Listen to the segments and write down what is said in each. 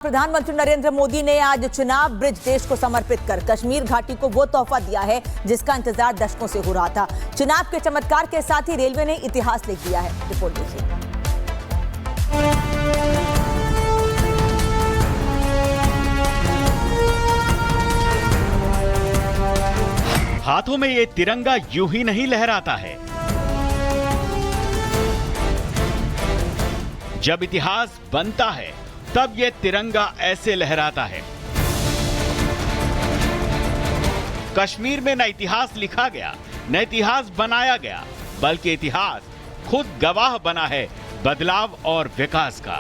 प्रधानमंत्री नरेंद्र मोदी ने आज चिनाब ब्रिज देश को समर्पित कर कश्मीर घाटी को वो तोहफा दिया है जिसका इंतजार दशकों से हो रहा था। चिनाब के चमत्कार के साथ ही रेलवे ने इतिहास लिख दिया है। रिपोर्ट देखिए। हाथों में ये तिरंगा यूं ही नहीं लहराता है। जब इतिहास बनता है तब ये तिरंगा ऐसे लहराता है। कश्मीर में न इतिहास लिखा गया, न इतिहास बनाया गया, बल्कि इतिहास खुद गवाह बना है बदलाव और विकास का।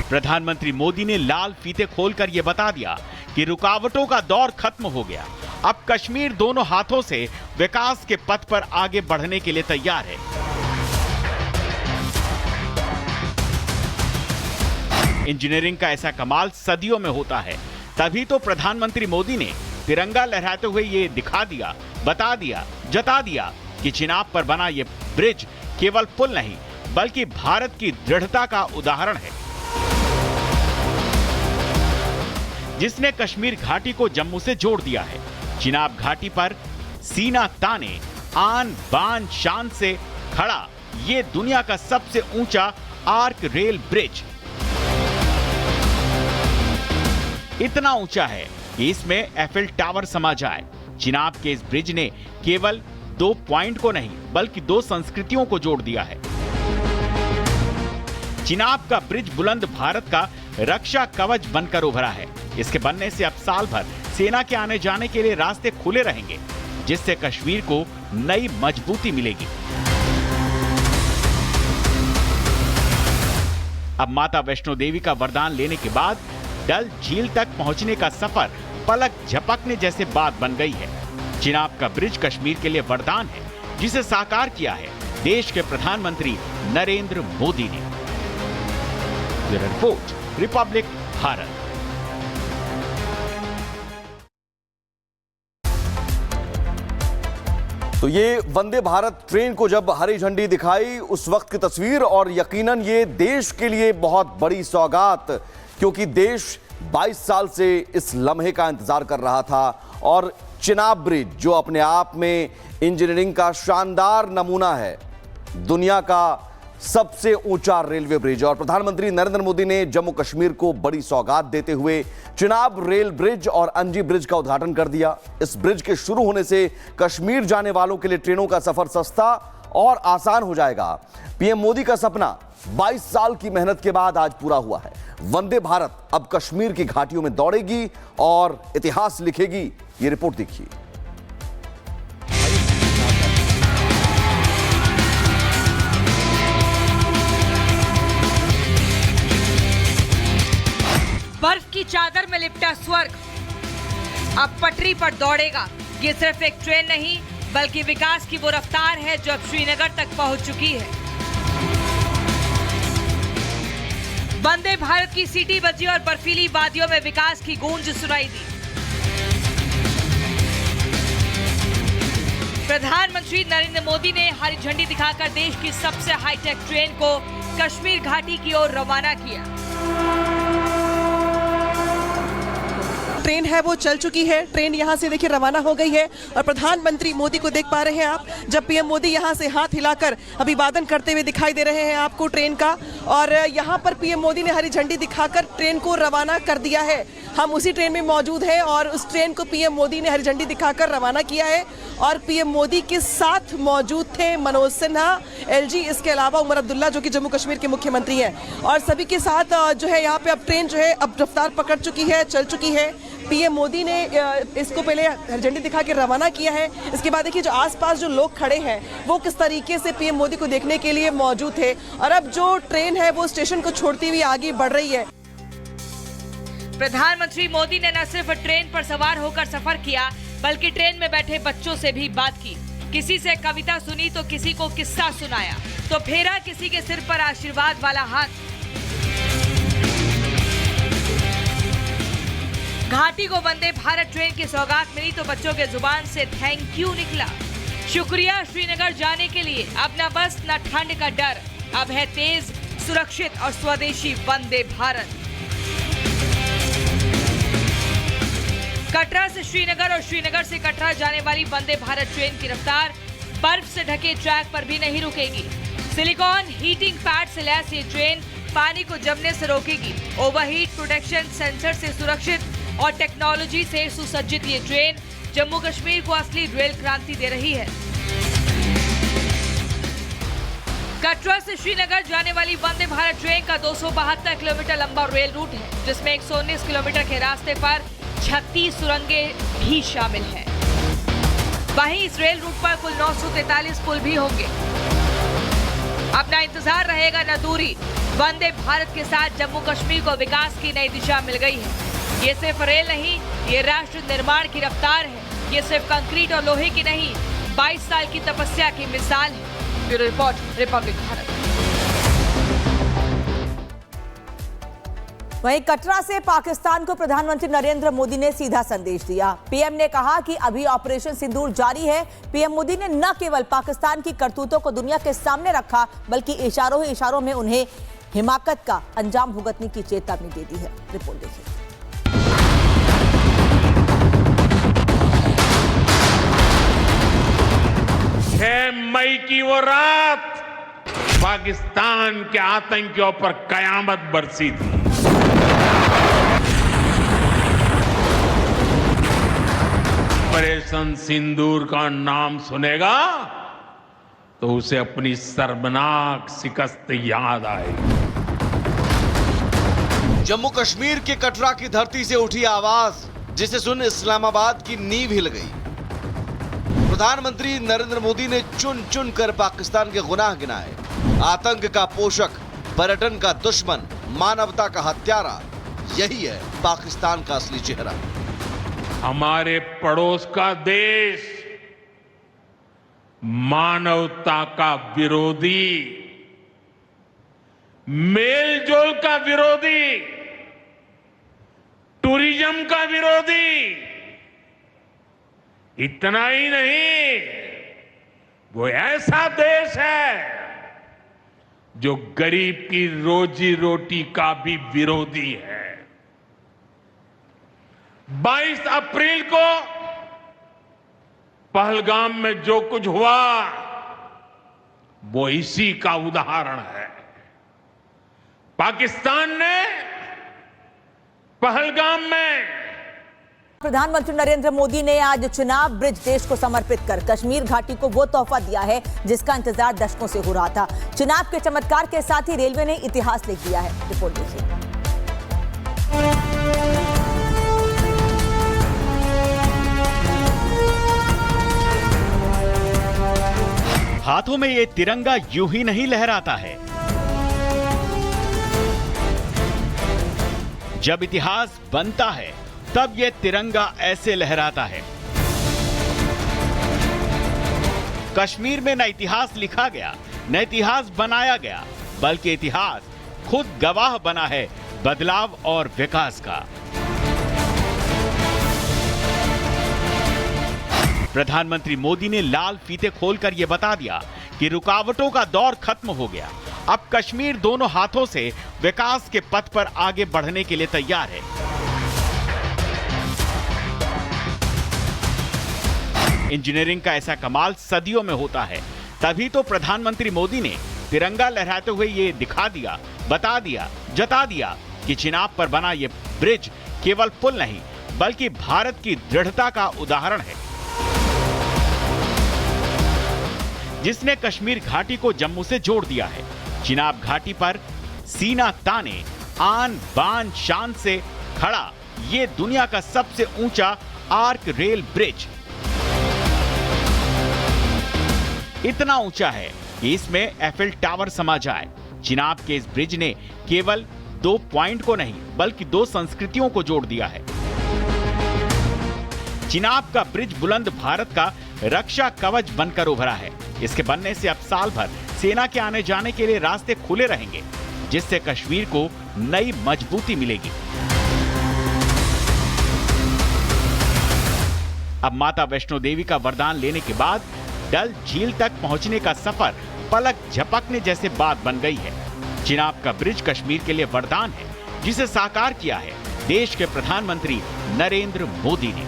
प्रधानमंत्री मोदी ने लाल फीते खोलकर यह बता दिया कि रुकावटों का दौर खत्म हो गया। अब कश्मीर दोनों हाथों से विकास के पथ पर आगे बढ़ने के लिए तैयार है। इंजीनियरिंग का ऐसा कमाल सदियों में होता है, तभी तो प्रधानमंत्री मोदी ने तिरंगा लहराते हुए ये दिखा दिया, बता दिया, जता दिया कि चिनाब पर बना ये ब्रिज केवल पुल नहीं बल्कि भारत की दृढ़ता का उदाहरण है, जिसने कश्मीर घाटी को जम्मू से जोड़ दिया है। चिनाब घाटी पर सीना ताने, आन बान शान से खड़ा ये दुनिया का सबसे ऊंचा आर्क रेल ब्रिज इतना ऊंचा है कि इसमें एफिल टावर समा जाए। चिनाब के इस ब्रिज ने केवल 2 पॉइंट को नहीं बल्कि 2 संस्कृतियों को जोड़ दिया है। चिनाब का ब्रिज बुलंद भारत का रक्षा कवच बनकर उभरा है। इसके बनने से अब साल भर सेना के आने जाने के लिए रास्ते खुले रहेंगे, जिससे कश्मीर को नई मजबूती मिलेगी। अब माता वैष्णो देवी का वरदान लेने के बाद डल झील तक पहुंचने का सफर पलक झपकने जैसे बात बन गई है। चिनाब का ब्रिज कश्मीर के लिए वरदान है, जिसे साकार किया है देश के प्रधानमंत्री नरेंद्र मोदी ने। Bureau report, Republic Bharat. तो ये वंदे भारत ट्रेन को जब हरी झंडी दिखाई उस वक्त की तस्वीर, और यकीनन ये देश के लिए बहुत बड़ी सौगात, क्योंकि देश 22 साल से इस लम्हे का इंतजार कर रहा था। और चिनाब ब्रिज जो अपने आप में इंजीनियरिंग का शानदार नमूना है, दुनिया का सबसे ऊंचा रेलवे ब्रिज, और प्रधानमंत्री नरेंद्र मोदी ने जम्मू कश्मीर को बड़ी सौगात देते हुए चिनाब रेल ब्रिज और अंजी ब्रिज का उद्घाटन कर दिया। इस ब्रिज के शुरू होने से कश्मीर जाने वालों के लिए ट्रेनों का सफर सस्ता और आसान हो जाएगा। पीएम मोदी का सपना 22 साल की मेहनत के बाद आज पूरा हुआ है। वंदे भारत अब कश्मीर की घाटियों में दौड़ेगी और इतिहास लिखेगी। ये रिपोर्ट देखिए। बर्फ की चादर में लिपटा स्वर्ग अब पटरी पर दौड़ेगा। ये सिर्फ एक ट्रेन नहीं बल्कि विकास की वो रफ्तार है जो अब श्रीनगर तक पहुंच चुकी है। वंदे भारत की सीटी बजी और बर्फीली वादियों में विकास की गूंज सुनाई दी। प्रधानमंत्री नरेंद्र मोदी ने हरी झंडी दिखाकर देश की सबसे हाईटेक ट्रेन को कश्मीर घाटी की ओर रवाना किया। ट्रेन है वो चल चुकी है। ट्रेन यहाँ से देखिए रवाना हो गई है और प्रधानमंत्री मोदी को देख पा रहे हैं आप, जब पीएम मोदी यहाँ से हाथ हिलाकर अभिवादन करते हुए दिखाई दे रहे हैं आपको ट्रेन का। और यहाँ पर पीएम मोदी ने हरी झंडी दिखाकर ट्रेन को रवाना कर दिया है। हम उसी ट्रेन में मौजूद हैं और उस ट्रेन को पीएम मोदी ने हरी झंडी दिखाकर रवाना किया है। और पीएम मोदी के साथ मौजूद थे मनोज सिन्हा, एलजी, इसके अलावा उमर अब्दुल्ला जो कि जम्मू कश्मीर के मुख्यमंत्री हैं। और सभी के साथ जो है यहाँ पे अब ट्रेन जो है अब रफ्तार पकड़ चुकी है, चल चुकी है। पीएम मोदी ने इसको पहले हरी झंडी दिखा के रवाना किया है। इसके बाद देखिए जो आसपास जो लोग खड़े हैं वो किस तरीके से पीएम मोदी को देखने के लिए मौजूद थे। और अब जो ट्रेन है वो स्टेशन को छोड़ती हुई आगे बढ़ रही है। प्रधानमंत्री मोदी ने न सिर्फ ट्रेन पर सवार होकर सफर किया बल्कि ट्रेन में बैठे बच्चों से भी बात की। किसी से कविता सुनी तो किसी को किस्सा सुनाया, तो फेरा किसी के सिर पर आशीर्वाद वाला हाथ। घाटी को वंदे भारत ट्रेन की सौगात मिली तो बच्चों के जुबान से थैंक यू निकला। शुक्रिया श्रीनगर जाने के लिए। अब न बस न ठंड का डर, अब है तेज, सुरक्षित और स्वदेशी वंदे भारत। कटरा से श्रीनगर और श्रीनगर से कटरा जाने वाली वंदे भारत ट्रेन की रफ्तार बर्फ से ढके ट्रैक पर भी नहीं रुकेगी। सिलिकॉन हीटिंग पैड से लैस ये ट्रेन पानी को जमने से रोकेगी। ओवरहीट प्रोटेक्शन सेंसर से सुरक्षित और टेक्नोलॉजी से सुसज्जित ये ट्रेन जम्मू कश्मीर को असली रेल क्रांति दे रही है। कटरा से श्रीनगर जाने वाली वंदे भारत ट्रेन का 272 किलोमीटर लंबा रेल रूट है, जिसमें 119 किलोमीटर के रास्ते पर 36 सुरंगें भी शामिल हैं। वहीं इस रेल रूट पर कुल 943 पुल भी होंगे। अपना इंतजार रहेगा न दूरी। वंदे भारत के साथ जम्मू कश्मीर को विकास की नई दिशा मिल गई है। ये सिर्फ रेल नहीं, ये राष्ट्र निर्माण की रफ्तार है। ये सिर्फ कंक्रीट और लोहे की नहीं, 22 साल की तपस्या की मिसाल है। Bureau report, Republic Bharat. वहीं कटरा से पाकिस्तान को प्रधानमंत्री नरेंद्र मोदी ने सीधा संदेश दिया। पीएम ने कहा कि अभी ऑपरेशन सिंदूर जारी है। पीएम मोदी ने न केवल पाकिस्तान की करतूतों को दुनिया के सामने रखा, बल्कि इशारों ही इशारों में उन्हें हिमाकत का अंजाम भुगतने की चेतावनी दे दी है। रिपोर्ट देखिए। 6 मई की वो रात पाकिस्तान के आतंकियों पर कयामत बरसी थी। ऑपरेशन सिंदूर का नाम सुनेगा तो उसे अपनी शर्मनाक शिकस्त याद आएगी। जम्मू कश्मीर के कटरा की धरती से उठी आवाज, जिसे सुन इस्लामाबाद की नींव हिल गई। प्रधानमंत्री नरेंद्र मोदी ने चुन चुन कर पाकिस्तान के गुनाह गिनाए। आतंक का पोषक, पर्यटन का दुश्मन, मानवता का हत्यारा, यही है पाकिस्तान का असली चेहरा। हमारे पड़ोस का देश मानवता का विरोधी, मेलजोल का विरोधी, टूरिज्म का विरोधी, इतना ही नहीं, वो ऐसा देश है जो गरीब की रोजी रोटी का भी विरोधी है। 22 अप्रैल को पहलगाम में जो कुछ हुआ वो इसी का उदाहरण है। पाकिस्तान ने पहलगाम में प्रधानमंत्री नरेंद्र मोदी ने आज चिनाब ब्रिज देश को समर्पित कर कश्मीर घाटी को वो तोहफा दिया है जिसका इंतजार दशकों से हो रहा था। चिनाब के चमत्कार के साथ ही रेलवे ने इतिहास लिख दिया है। रिपोर्ट देखिए। हाथों में ये तिरंगा यूं ही नहीं लहराता है। जब इतिहास बनता है तब ये तिरंगा ऐसे लहराता है। कश्मीर में न इतिहास लिखा गया, न इतिहास बनाया गया, बल्कि इतिहास खुद गवाह बना है बदलाव और विकास का। प्रधानमंत्री मोदी ने लाल फीते खोलकर यह बता दिया कि रुकावटों का दौर खत्म हो गया। अब कश्मीर दोनों हाथों से विकास के पथ पर आगे बढ़ने के लिए तैयार है। इंजीनियरिंग का ऐसा कमाल सदियों में होता है। तभी तो प्रधानमंत्री मोदी ने तिरंगा लहराते हुए ये दिखा दिया, बता दिया, जता दिया कि चिनाब पर बना ये ब्रिज केवल पुल नहीं बल्कि भारत की दृढ़ता का उदाहरण है, जिसने कश्मीर घाटी को जम्मू से जोड़ दिया है। चिनाब घाटी पर सीना ताने, आन बान शान से खड़ा ये दुनिया का सबसे ऊंचा आर्क रेल ब्रिज इतना ऊंचा है कि इसमें एफिल टावर समा जाए। चिनाब के इस ब्रिज ने केवल 2 पॉइंट को नहीं बल्कि 2 संस्कृतियों को जोड़ दिया है। चिनाब का ब्रिज बुलंद भारत का रक्षा कवच बनकर उभरा है। इसके बनने से अब साल भर सेना के आने जाने के लिए रास्ते खुले रहेंगे, जिससे कश्मीर को नई मजबूती मिलेगी। अब माता वैष्णो देवी का वरदान लेने के बाद डल झील तक पहुंचने का सफर पलक झपकने जैसे बात बन गई है। चिनाब का ब्रिज कश्मीर के लिए वरदान है, जिसे साकार किया है देश के प्रधानमंत्री नरेंद्र मोदी ने।